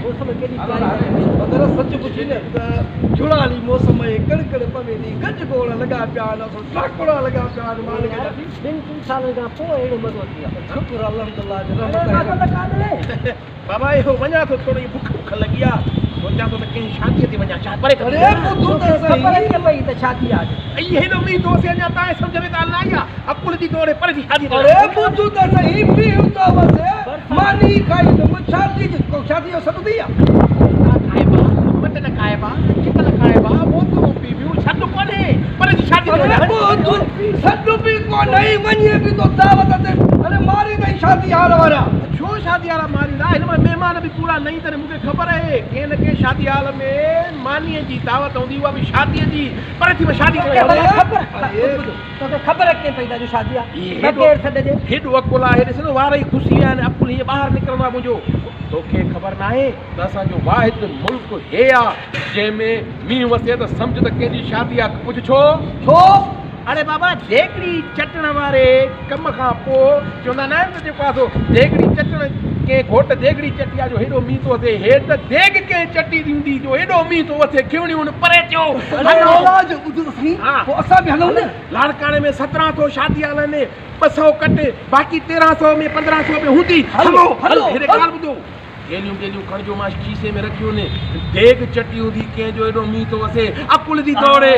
मौसम केॾी प्यारी मगर सच पुछी न त झुड़ाली मौसम में कड़कड़ पवे थी गज गोड़ लॻा पिया आहिनि ठाकुरा लॻा पिया आहिनि मालिक जा ॿिनि टिनि सालनि खां पोइ अहिड़ो मज़ो थी आहे शुक्र अल्हम्दुलिल्लाह बाबा इहो वञा थो थोरी बुख बुख लॻी आहे सोचां थो त कंहिं शादीअ ते वञा छा परे अरे ॿुधो त सही ख़बर पई त शादी आहे ऐं हेॾो मींहुं थो अचे अञा तव्हां सम्झ में ॻाल्हि न आई आहे अकुल जी दौड़े पर जी शादी अरे ॿुधो त सही मींहुं थो अचे मानी खाई त शादी जो सॾु थी आहे खाइबा मटन खाइबा चिकन खाइबा बोतलूं पीबियूं सॾु कोन्हे पर जी शादी सॾु बि कोन्हे वञे बि थो दावत ते अरे मारी अथई शादी हाल वारा छो शादी वारा मारींदा हिन में महिमान बि पूरा नई तरह मूंखे ख़बर आहे कंहिं न कंहिं शादी हाल में मानीअ जी दावत हूंदी उहा बि शादीअ जी पर थी शादी तोखे ख़बर कीअं पई जो शादी आहे हेॾो अकुल आहे ॾिस न वार ई ख़ुशी आहिनि अकुल हीअं ॿाहिरि निकिरंदो आहे मुंहिंजो तोखे ख़बर न आहे त असांजो वाहिद मुल्क हे आहे जंहिंमें मींहुं वसे त सम्झ त कंहिंजी शादी आहे कुझु छो छो अरे बाबा देगड़ी चटण वारे कम खां पोइ चवंदा न आहिनि त जेको आहे सो देगड़ी चटण कंहिं घोट देगड़ी चटी आहे जो हेॾो मींहुं थो वसे हे त देग कंहिं चटी हूंदी जो हेॾो मींहुं थो वसे खिवणियूं परे थियो असां बि हलूं न लाड़काणे में 1700 शादी हलनि 200 कट बाक़ी 1300 में 1500 में हूंदी हलो हलो हेॾे ॻाल्हि ॿुधो गेलियूं खणिजो मां खीसे में रखियो ने देग चटी हूंदी कंहिंजो हेॾो मींहुं थो वसे अकुल जी दौड़े